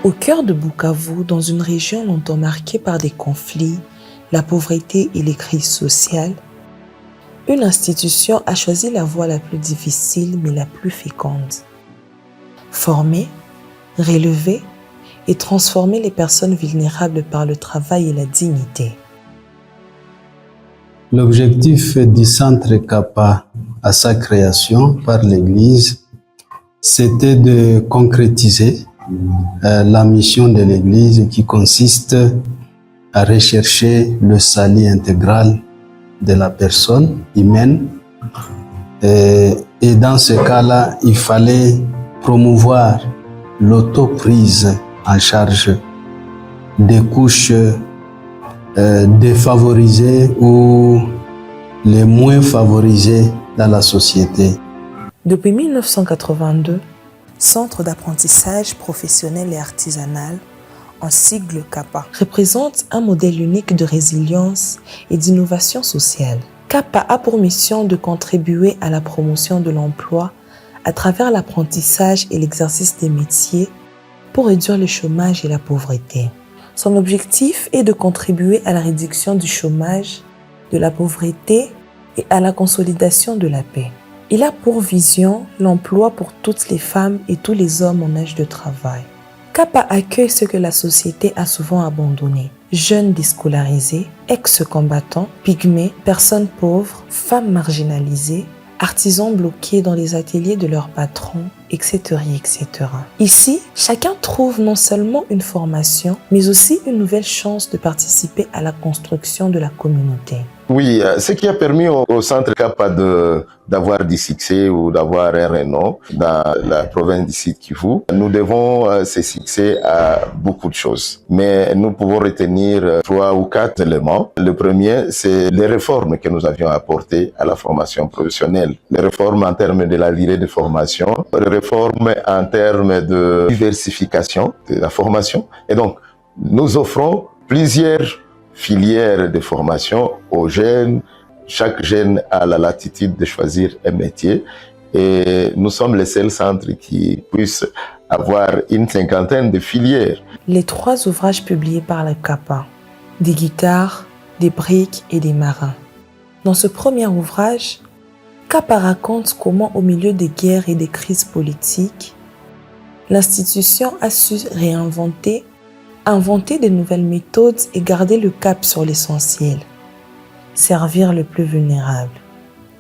Au cœur de Bukavu, dans une région longtemps marquée par des conflits, la pauvreté et les crises sociales, une institution a choisi la voie la plus difficile mais la plus féconde. Former, relever et transformer les personnes vulnérables par le travail et la dignité. L'objectif du Centre Kappa à sa création par l'Église, c'était de concrétiser la mission de l'Église qui consiste à rechercher le salut intégral de la personne humaine. Et dans ce cas-là, il fallait promouvoir l'autoprise en charge des couches défavorisées ou les moins favorisées dans la société. Depuis 1982, Centre d'apprentissage professionnel et artisanal, en sigle CAPA, représente un modèle unique de résilience et d'innovation sociale. CAPA a pour mission de contribuer à la promotion de l'emploi à travers l'apprentissage et l'exercice des métiers pour réduire le chômage et la pauvreté. Son objectif est de contribuer à la réduction du chômage, de la pauvreté et à la consolidation de la paix. Il a pour vision l'emploi pour toutes les femmes et tous les hommes en âge de travail. CAPA accueille ce que la société a souvent abandonné: jeunes déscolarisés, ex-combattants, pygmées, personnes pauvres, femmes marginalisées, artisans bloqués dans les ateliers de leurs patrons, etc., etc. Ici, chacun trouve non seulement une formation, mais aussi une nouvelle chance de participer à la construction de la communauté. Oui, ce qui a permis au Centre Kappa d'avoir du succès ou d'avoir un renom dans la province du Sud Kivu, nous devons ce succès à beaucoup de choses. Mais nous pouvons retenir 3 ou 4 éléments. Le premier, c'est les réformes que nous avions apportées à la formation professionnelle. Les réformes en termes de la durée de formation, les réformes en termes de diversification de la formation. Et donc, nous offrons plusieurs filière de formation aux jeunes. Chaque jeune a la latitude de choisir un métier et nous sommes les seuls centres qui puissent avoir une 50aine de filières. Les 3 ouvrages publiés par le CAPA, des guitares, des briques et des marins. Dans ce premier ouvrage, CAPA raconte comment, au milieu des guerres et des crises politiques, l'institution a su inventer de nouvelles méthodes et garder le cap sur l'essentiel: servir le plus vulnérable.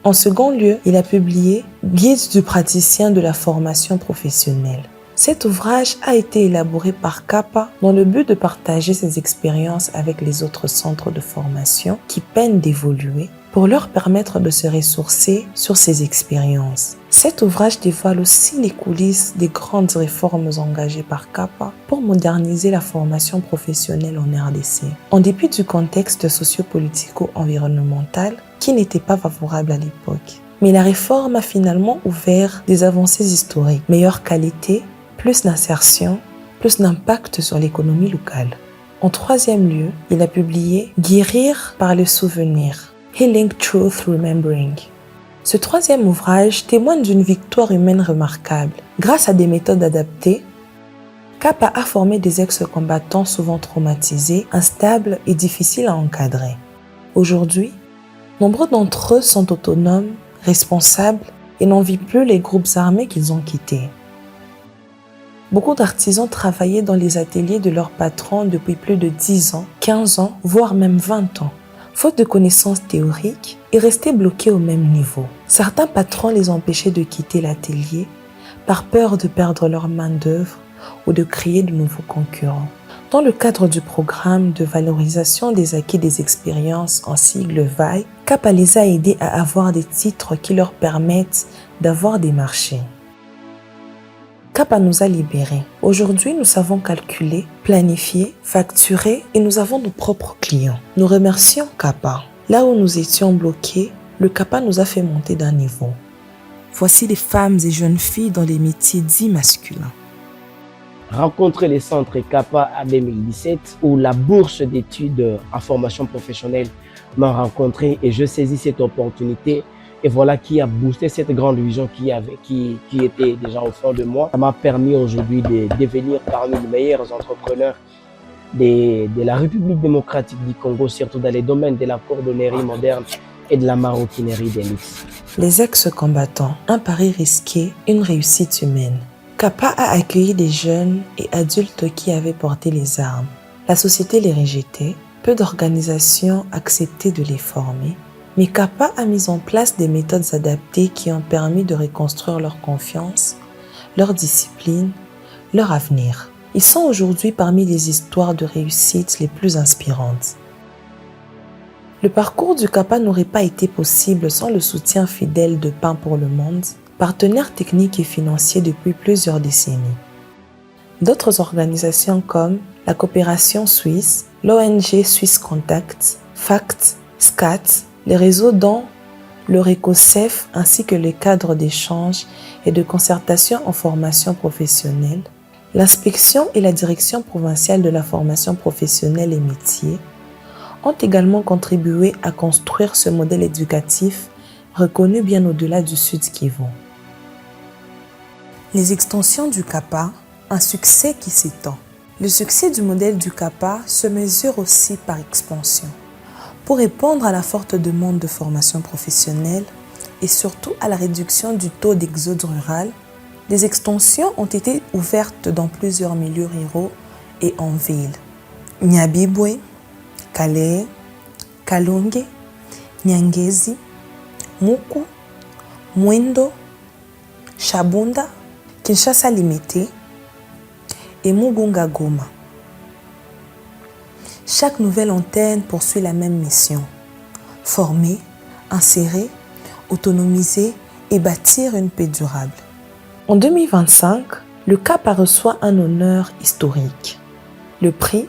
En second lieu, il a publié Guide du praticien de la formation professionnelle. Cet ouvrage a été élaboré par CAPA dans le but de partager ses expériences avec les autres centres de formation qui peinent d'évoluer pour leur permettre de se ressourcer sur ces expériences. Cet ouvrage dévoile aussi les coulisses des grandes réformes engagées par CAPA pour moderniser la formation professionnelle en RDC. En dépit du contexte socio-politico-environnemental qui n'était pas favorable à l'époque. Mais la réforme a finalement ouvert des avancées historiques: meilleure qualité, plus d'insertion, plus d'impact sur l'économie locale. En troisième lieu, il a publié Guérir par le souvenir, Healing Truth Remembering. Ce troisième ouvrage témoigne d'une victoire humaine remarquable. Grâce à des méthodes adaptées, CAPA a formé des ex-combattants souvent traumatisés, instables et difficiles à encadrer. Aujourd'hui, nombreux d'entre eux sont autonomes, responsables et n'envient plus les groupes armés qu'ils ont quittés. Beaucoup d'artisans travaillaient dans les ateliers de leurs patrons depuis plus de 10 ans, 15 ans, voire même 20 ans. Faute de connaissances théoriques, ils restaient bloqués au même niveau. Certains patrons les empêchaient de quitter l'atelier par peur de perdre leur main-d'œuvre ou de créer de nouveaux concurrents. Dans le cadre du programme de valorisation des acquis des expériences en sigle VAI, CAPA les a aidés à avoir des titres qui leur permettent d'avoir des marchés. CAPA nous a libérés. Aujourd'hui, nous savons calculer, planifier, facturer et nous avons nos propres clients. Nous remercions CAPA. Là où nous étions bloqués, le CAPA nous a fait monter d'un niveau. Voici des femmes et jeunes filles dans les métiers dits masculins. Rencontrer les centres CAPA à 2017 où la bourse d'études en formation professionnelle m'a rencontré et je saisis cette opportunité Et voilà qui a boosté cette grande vision qui était déjà au fond de moi. Ça m'a permis aujourd'hui de devenir parmi les meilleurs entrepreneurs de la République démocratique du Congo, surtout dans les domaines de la cordonnerie moderne et de la maroquinerie des luxe. Les ex-combattants, un pari risqué, une réussite humaine. Kappa a accueilli des jeunes et adultes qui avaient porté les armes. La société les rejetait, peu d'organisations acceptaient de les former, mais Kappa a mis en place des méthodes adaptées qui ont permis de reconstruire leur confiance, leur discipline, leur avenir. Ils sont aujourd'hui parmi les histoires de réussite les plus inspirantes. Le parcours du Kappa n'aurait pas été possible sans le soutien fidèle de Pain pour le Monde, partenaire technique et financier depuis plusieurs décennies. D'autres organisations comme la Coopération Suisse, l'ONG Suisse Contact, FACT, SCAT, les réseaux dont le RECOCEF ainsi que les cadres d'échange et de concertation en formation professionnelle, l'inspection et la direction provinciale de la formation professionnelle et métiers ont également contribué à construire ce modèle éducatif reconnu bien au-delà du Sud Kivu. Les extensions du Kappa, un succès qui s'étend. Le succès du modèle du Kappa se mesure aussi par expansion. Pour répondre à la forte demande de formation professionnelle et surtout à la réduction du taux d'exode rural, des extensions ont été ouvertes dans plusieurs milieux ruraux et en ville. Nyabibwe, Kale, Kalonge, Nyangezi, Muku, Mwendo, Shabunda, Kinshasa Limité et Mugunga Goma. Chaque nouvelle antenne poursuit la même mission: former, insérer, autonomiser et bâtir une paix durable. En 2025, le Kappa reçoit un honneur historique. Le prix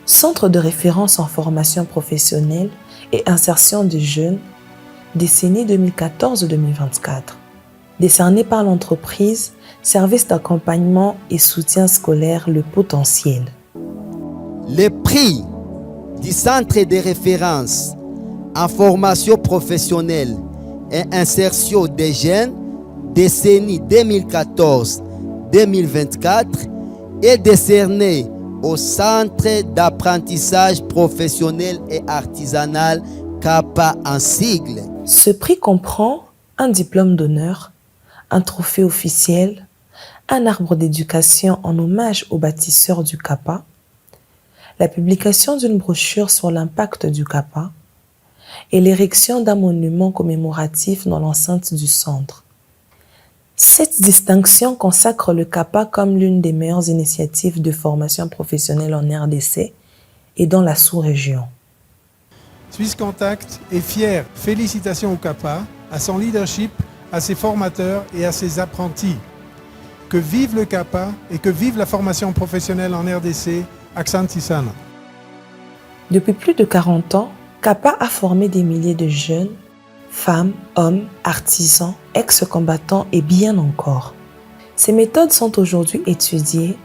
Centre de référence en formation professionnelle et insertion des jeunes, décennie 2014-2024, décerné par l'entreprise Service d'accompagnement et soutien scolaire Le Potentiel. Le prix du Centre de référence en formation professionnelle et insertion des jeunes, décennie 2014-2024, est décerné au Centre d'apprentissage professionnel et artisanal Kappa en sigle. Ce prix comprend un diplôme d'honneur, un trophée officiel, un arbre d'éducation en hommage aux bâtisseurs du Kappa, la publication d'une brochure sur l'impact du Kappa et l'érection d'un monument commémoratif dans l'enceinte du centre. Cette distinction consacre le Kappa comme l'une des meilleures initiatives de formation professionnelle en RDC et dans la sous-région. Suisse Contact est fier. Félicitations au Kappa, à son leadership, à ses formateurs et à ses apprentis. Que vive le Kappa et que vive la formation professionnelle en RDC, Aksanti Sana. Depuis plus de 40 ans, Kappa a formé des milliers de jeunes, femmes, hommes, artisans, ex-combattants et bien encore. Ces méthodes sont aujourd'hui étudiées,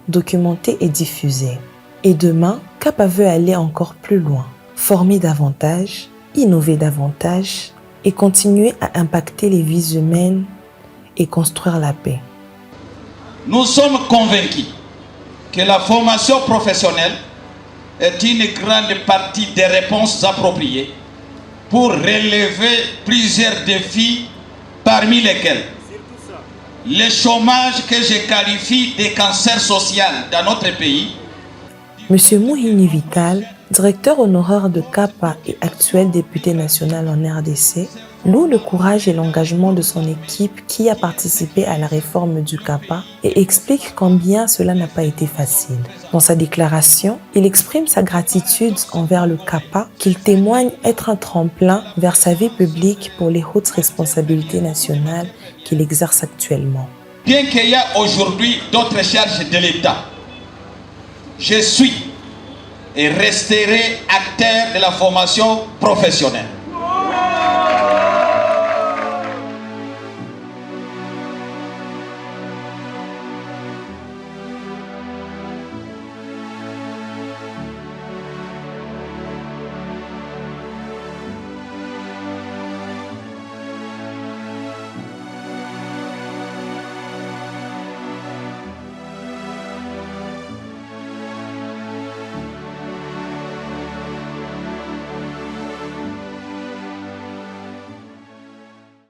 documentées et diffusées. Et demain, Kappa veut aller encore plus loin, former davantage, innover davantage et continuer à impacter les vies humaines et construire la paix. Nous sommes convaincus que la formation professionnelle est une grande partie des réponses appropriées pour relever plusieurs défis, parmi lesquels le chômage que je qualifie de cancer social dans notre pays. Monsieur Mouhini Vital, directeur honoraire de Kappa et actuel député national en RDC, loue le courage et l'engagement de son équipe qui a participé à la réforme du Kappa et explique combien cela n'a pas été facile. Dans sa déclaration, il exprime sa gratitude envers le Kappa, qu'il témoigne être un tremplin vers sa vie publique pour les hautes responsabilités nationales qu'il exerce actuellement. Bien qu'il y ait aujourd'hui d'autres charges de l'État, je suis et resterai acteur de la formation professionnelle.